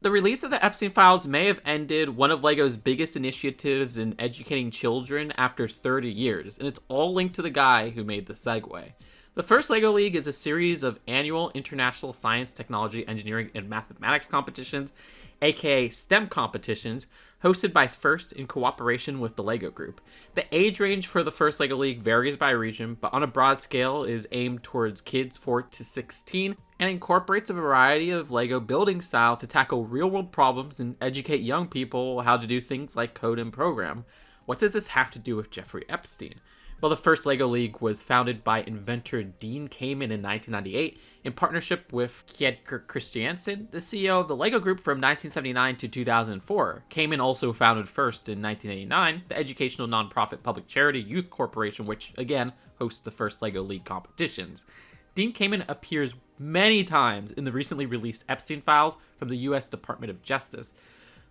The release of the Epstein files may have ended one of LEGO's biggest initiatives in educating children after 30 years, and it's all linked to the guy who made the segue. The first LEGO League is a series of annual international science, technology, engineering, and mathematics competitions, aka STEM competitions, hosted by FIRST in cooperation with the LEGO Group. The age range for the first LEGO League varies by region, but on a broad scale is aimed towards kids 4 to 16 and incorporates a variety of LEGO building styles to tackle real-world problems and educate young people how to do things like code and program. What does this have to do with Jeffrey Epstein? Well, the first LEGO League was founded by inventor Dean Kamen in 1998 in partnership with Kjetil Christiansen, the CEO of the LEGO Group from 1979 to 2004. Kamen also founded FIRST in 1989, the educational nonprofit public charity youth corporation, which, again, hosts the first LEGO League competitions. Dean Kamen appears many times in the recently released Epstein files from the U.S. Department of Justice,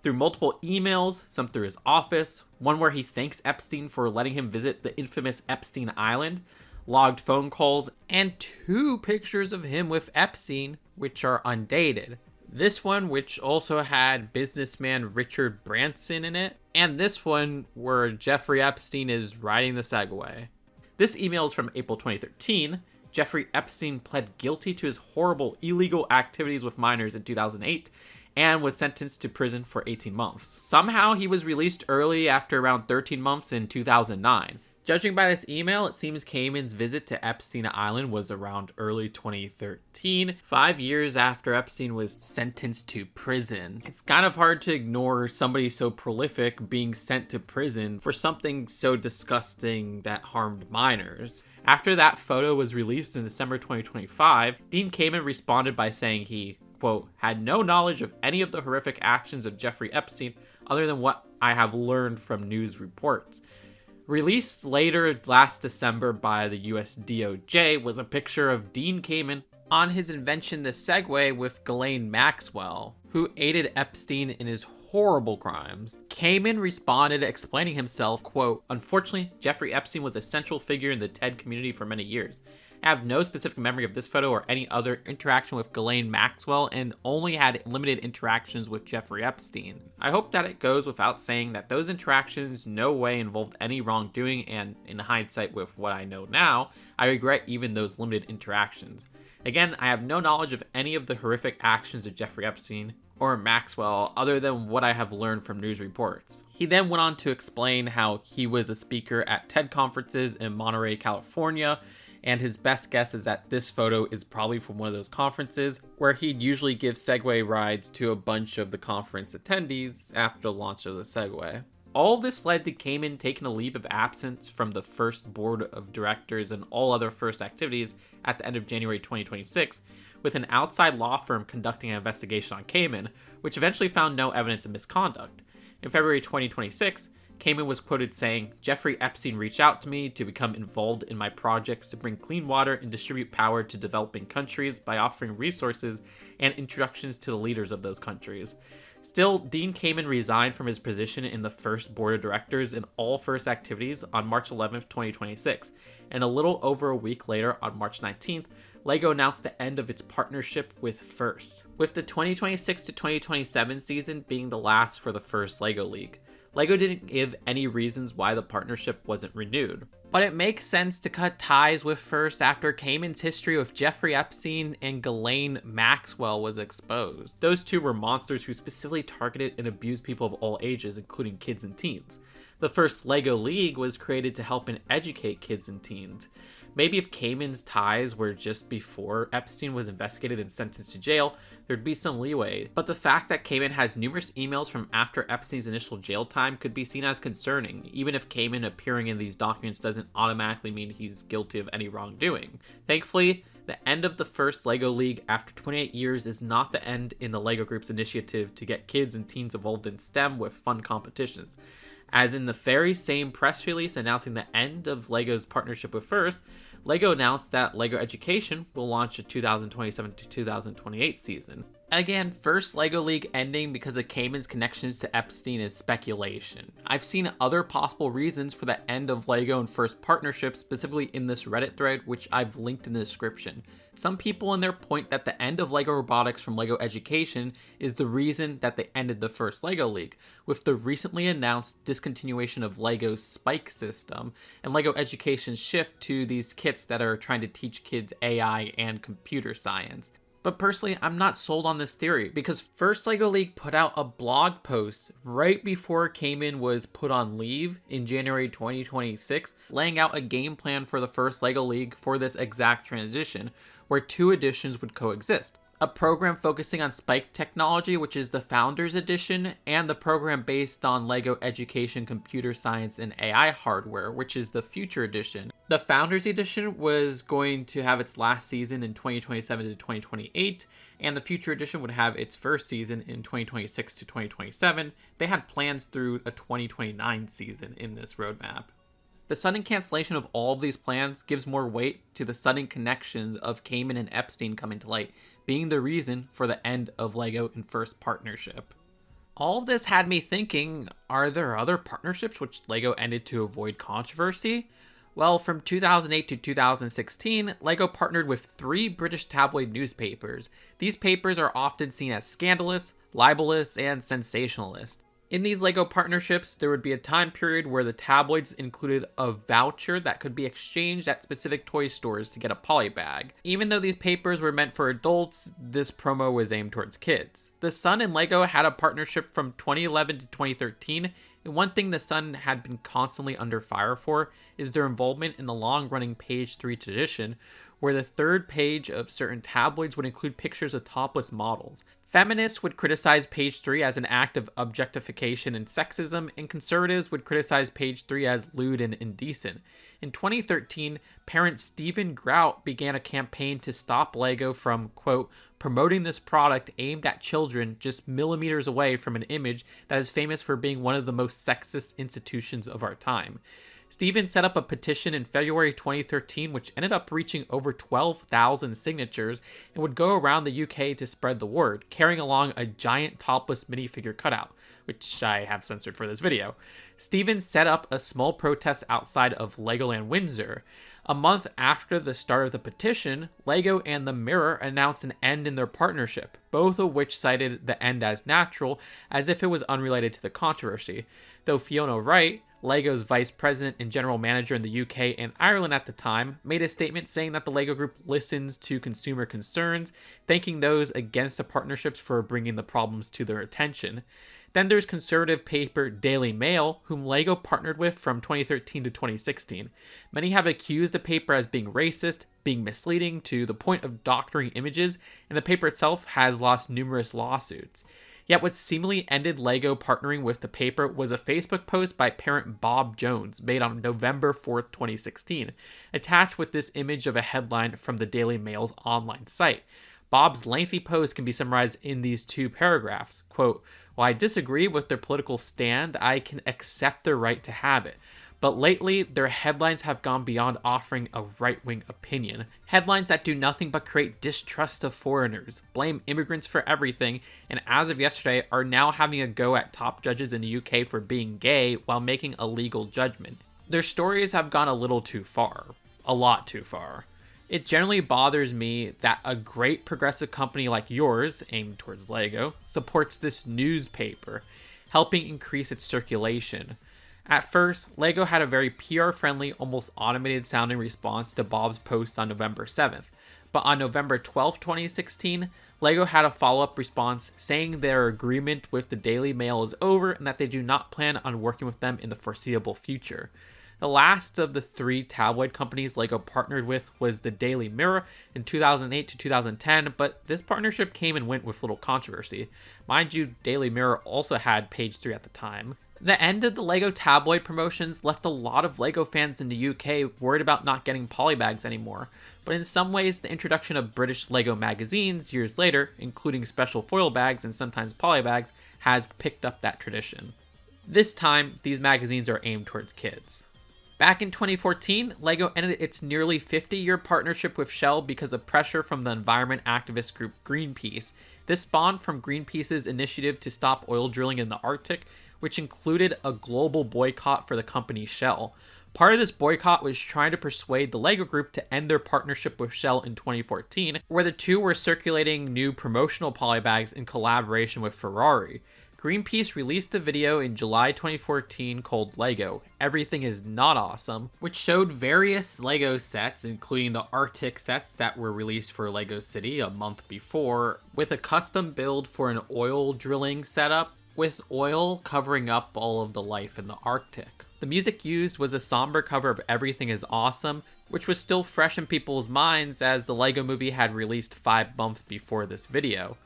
through multiple emails, some through his office, one where he thanks Epstein for letting him visit the infamous Epstein Island, logged phone calls, and 2 pictures of him with Epstein, which are undated. This one, which also had businessman Richard Branson in it, and this one where Jeffrey Epstein is riding the Segway. This email is from April 2013. Jeffrey Epstein pled guilty to his horrible illegal activities with minors in 2008, and was sentenced to prison for 18 months. Somehow he was released early after around 13 months in 2009. Judging by this email, it seems Kamen's visit to Epstein Island was around early 2013, 5 years after Epstein was sentenced to prison. It's kind of hard to ignore somebody so prolific being sent to prison for something so disgusting that harmed minors. After that photo was released in December 2025, Dean Kamen responded by saying he, quote, had no knowledge of any of the horrific actions of Jeffrey Epstein other than what I have learned from news reports. Released later last December by the US DOJ was a picture of Dean Kamen on his invention The Segway with Ghislaine Maxwell, who aided Epstein in his horrible crimes. Kamen responded explaining himself, quote, unfortunately, Jeffrey Epstein was a central figure in the TED community for many years. I have no specific memory of this photo or any other interaction with Ghislaine Maxwell and only had limited interactions with Jeffrey Epstein. I hope that it goes without saying that those interactions no way involved any wrongdoing, and in hindsight with what I know now, I regret even those limited interactions. Again, I have no knowledge of any of the horrific actions of Jeffrey Epstein or Maxwell other than what I have learned from news reports. He then went on to explain how he was a speaker at TED conferences in Monterey, California, and his best guess is that this photo is probably from one of those conferences where he'd usually give Segway rides to a bunch of the conference attendees after the launch of the Segway. All this led to Kamen taking a leave of absence from the FIRST board of directors and all other FIRST activities at the end of January 2026, with an outside law firm conducting an investigation on Kamen, which eventually found no evidence of misconduct. In February 2026, Kamen was quoted saying, Jeffrey Epstein reached out to me to become involved in my projects to bring clean water and distribute power to developing countries by offering resources and introductions to the leaders of those countries. Still, Dean Kamen resigned from his position in the FIRST board of directors and all FIRST activities on March 11, 2026, and a little over a week later, on March 19th, LEGO announced the end of its partnership with FIRST, with the 2026 to 2027 season being the last for the first LEGO League. LEGO didn't give any reasons why the partnership wasn't renewed. But it makes sense to cut ties with FIRST after Kamen's history with Jeffrey Epstein and Ghislaine Maxwell was exposed. Those two were monsters who specifically targeted and abused people of all ages, including kids and teens. The first LEGO League was created to help and educate kids and teens. Maybe if Kamen's ties were just before Epstein was investigated and sentenced to jail, there'd be some leeway. But the fact that Kamen has numerous emails from after Epstein's initial jail time could be seen as concerning, even if Kamen appearing in these documents doesn't automatically mean he's guilty of any wrongdoing. Thankfully, the end of the first LEGO League after 28 years is not the end in the LEGO Group's initiative to get kids and teens involved in STEM with fun competitions. As in the very same press release announcing the end of LEGO's partnership with FIRST, LEGO announced that LEGO Education will launch a 2027 to 2028 season. Again, first LEGO League ending because of Kamen's connections to Epstein is speculation. I've seen other possible reasons for the end of LEGO and FIRST partnerships, specifically in this Reddit thread, which I've linked in the description. Some people in there point that the end of LEGO Robotics from LEGO Education is the reason that they ended the first LEGO League, with the recently announced discontinuation of LEGO's Spike system and LEGO Education's shift to these kits that are trying to teach kids AI and computer science. But personally, I'm not sold on this theory, because first LEGO League put out a blog post right before Kamen was put on leave in January 2026, laying out a game plan for the first LEGO League for this exact transition, where two editions would coexist. A program focusing on Spike technology, which is the Founders Edition, and the program based on LEGO Education Computer Science and AI hardware, which is the Future Edition. The Founders Edition was going to have its last season in 2027 to 2028, and the Future Edition would have its first season in 2026 to 2027. They had plans through a 2029 season in this roadmap. The sudden cancellation of all of these plans gives more weight to the sudden connections of Kamen and Epstein coming to light, being the reason for the end of LEGO and first partnership. All of this had me thinking, are there other partnerships which LEGO ended to avoid controversy? Well, from 2008 to 2016, LEGO partnered with 3 British tabloid newspapers. These papers are often seen as scandalous, libelous, and sensationalist. In these LEGO partnerships, there would be a time period where the tabloids included a voucher that could be exchanged at specific toy stores to get a polybag. Even though these papers were meant for adults, this promo was aimed towards kids. The Sun and LEGO had a partnership from 2011 to 2013, and one thing the Sun had been constantly under fire for is their involvement in the long-running page 3 tradition, where the third page of certain tabloids would include pictures of topless models. Feminists would criticize page 3 as an act of objectification and sexism, and conservatives would criticize page 3 as lewd and indecent. In 2013, parent Stephen Grout began a campaign to stop LEGO from, quote, promoting this product aimed at children just millimeters away from an image that is famous for being one of the most sexist institutions of our time. Stephen set up a petition in February 2013, which ended up reaching over 12,000 signatures and would go around the UK to spread the word, carrying along a giant topless minifigure cutout, which I have censored for this video. Stephen set up a small protest outside of Legoland Windsor. A month after the start of the petition, LEGO and the Mirror announced an end in their partnership, both of which cited the end as natural, as if it was unrelated to the controversy. Though Fiona Wright, LEGO's vice president and general manager in the UK and Ireland at the time, made a statement saying that the LEGO Group listens to consumer concerns, thanking those against the partnerships for bringing the problems to their attention. Then there's conservative paper Daily Mail, whom LEGO partnered with from 2013 to 2016. Many have accused the paper as being racist, being misleading to the point of doctoring images, and the paper itself has lost numerous lawsuits. Yet what seemingly ended LEGO partnering with the paper was a Facebook post by parent Bob Jones made on November 4th, 2016, attached with this image of a headline from the Daily Mail's online site. Bob's lengthy post can be summarized in these 2 paragraphs. Quote, while I disagree with their political stand, I can accept their right to have it. But lately, their headlines have gone beyond offering a right-wing opinion. Headlines that do nothing but create distrust of foreigners, blame immigrants for everything, and as of yesterday, are now having a go at top judges in the UK for being gay while making a legal judgment. Their stories have gone a little too far. A lot too far. It generally bothers me that a great progressive company like yours, aimed towards LEGO, supports this newspaper, helping increase its circulation. At first, LEGO had a very PR-friendly, almost automated sounding response to Bob's post on November 7th, but on November 12, 2016, LEGO had a follow-up response saying their agreement with the Daily Mail is over and that they do not plan on working with them in the foreseeable future. The last of the 3 tabloid companies LEGO partnered with was the Daily Mirror in 2008 to 2010, but this partnership came and went with little controversy. Mind you, Daily Mirror also had page 3 at the time. The end of the LEGO tabloid promotions left a lot of LEGO fans in the UK worried about not getting polybags anymore, but in some ways the introduction of British LEGO magazines years later, including special foil bags and sometimes polybags, has picked up that tradition. This time, these magazines are aimed towards kids. Back in 2014, LEGO ended its nearly 50-year partnership with Shell because of pressure from the environment activist group Greenpeace. This spawned from Greenpeace's initiative to stop oil drilling in the Arctic, which included a global boycott for the company Shell. Part of this boycott was trying to persuade the LEGO Group to end their partnership with Shell in 2014, where the two were circulating new promotional polybags in collaboration with Ferrari. Greenpeace released a video in July 2014 called LEGO, Everything Is Not Awesome, which showed various LEGO sets, including the Arctic sets that were released for LEGO City a month before, with a custom build for an oil drilling setup, with oil covering up all of the life in the Arctic. The music used was a somber cover of Everything Is Awesome, which was still fresh in people's minds as the LEGO movie had released 5 months before this video.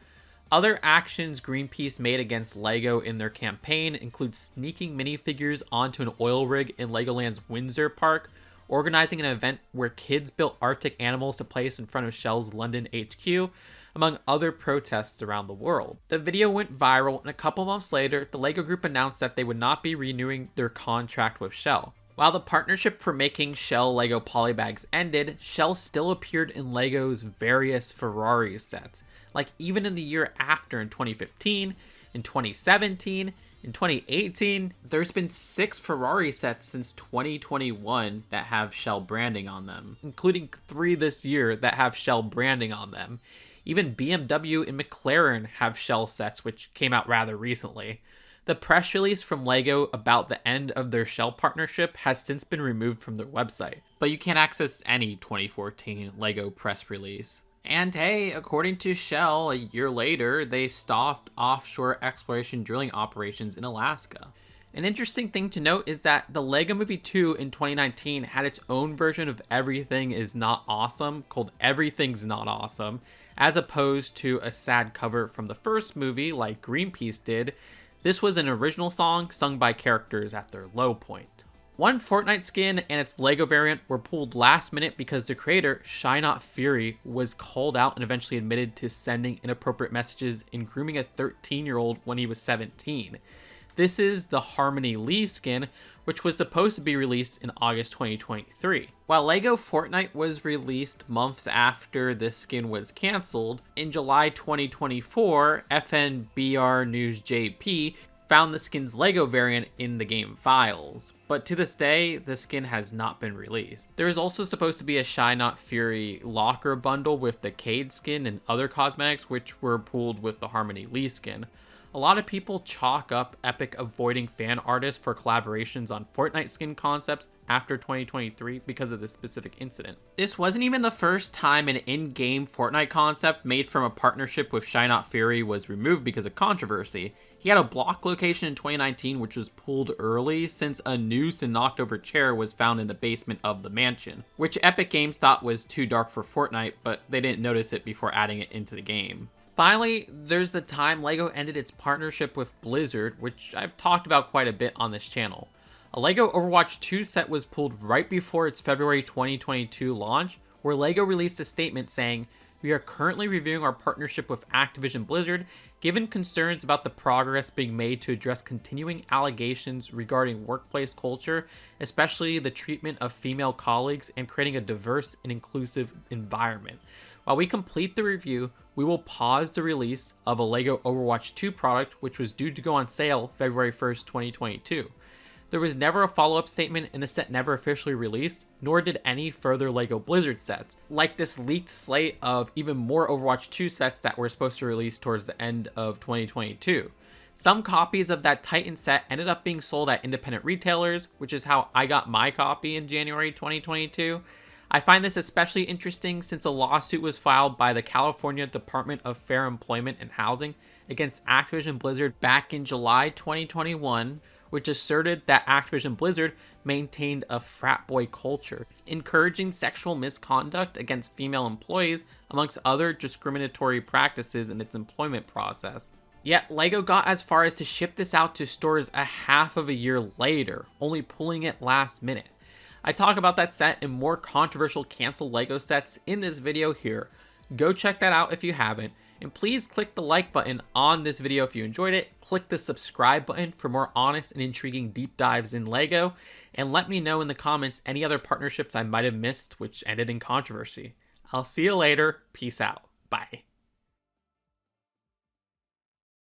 Other actions Greenpeace made against LEGO in their campaign include sneaking minifigures onto an oil rig in Legoland's Windsor Park, organizing an event where kids built Arctic animals to place in front of Shell's London HQ, among other protests around the world. The video went viral, and a couple months later, the LEGO Group announced that they would not be renewing their contract with Shell. While the partnership for making Shell LEGO polybags ended, Shell still appeared in LEGO's various Ferrari sets, like even in the year after in 2015, in 2017, in 2018. There's been 6 Ferrari sets since 2021 that have Shell branding on them, including 3 this year that have Shell branding on them. Even BMW and McLaren have Shell sets, which came out rather recently. The press release from LEGO about the end of their Shell partnership has since been removed from their website, but you can't access any 2014 LEGO press release. And hey, according to Shell, a year later, they stopped offshore exploration drilling operations in Alaska. An interesting thing to note is that the LEGO Movie 2 in 2019 had its own version of Everything Is Not Awesome, called Everything's Not Awesome, as opposed to a sad cover from the first movie like Greenpeace did. This was an original song sung by characters at their low point. One Fortnite skin and its LEGO variant were pulled last minute because the creator, Shy Not Fury, was called out and eventually admitted to sending inappropriate messages and grooming a 13-year-old when he was 17. This is the Harmony Lee skin, which was supposed to be released in August 2023. While LEGO Fortnite was released months after this skin was cancelled, in July 2024, FNBR News JP found the skin's LEGO variant in the game files, but to this day, the skin has not been released. There is also supposed to be a Shy Not Fury locker bundle with the Cade skin and other cosmetics, which were pulled with the Harmony Lee skin. A lot of people chalk up Epic avoiding fan artists for collaborations on Fortnite skin concepts after 2023 because of this specific incident. This wasn't even the first time an in-game Fortnite concept made from a partnership with Shy Not Fury was removed because of controversy. He had a block location in 2019 which was pulled early since a noose and knocked over chair was found in the basement of the mansion, which Epic Games thought was too dark for Fortnite, but they didn't notice it before adding it into the game. Finally, there's the time LEGO ended its partnership with Blizzard, which I've talked about quite a bit on this channel. A LEGO Overwatch 2 set was pulled right before its February 2022 launch, where LEGO released a statement saying, "We are currently reviewing our partnership with Activision Blizzard, given concerns about the progress being made to address continuing allegations regarding workplace culture, especially the treatment of female colleagues and creating a diverse and inclusive environment. While we complete the review, we will pause the release of a LEGO Overwatch 2 product, which was due to go on sale February 1st, 2022. There was never a follow-up statement and the set never officially released, nor did any further LEGO Blizzard sets, like this leaked slate of even more Overwatch 2 sets that were supposed to release towards the end of 2022. Some copies of that Titan set ended up being sold at independent retailers, which is how I got my copy in January 2022. I find this especially interesting since a lawsuit was filed by the California Department of Fair Employment and Housing against Activision Blizzard back in July 2021, which asserted that Activision Blizzard maintained a frat boy culture, encouraging sexual misconduct against female employees, amongst other discriminatory practices in its employment process. Yet LEGO got as far as to ship this out to stores a half of a year later, only pulling it last minute. I talk about that set and more controversial canceled LEGO sets in this video here. Go check that out if you haven't. And please click the like button on this video if you enjoyed it. Click the subscribe button for more honest and intriguing deep dives in LEGO. And let me know in the comments any other partnerships I might have missed which ended in controversy. I'll see you later. Peace out. Bye.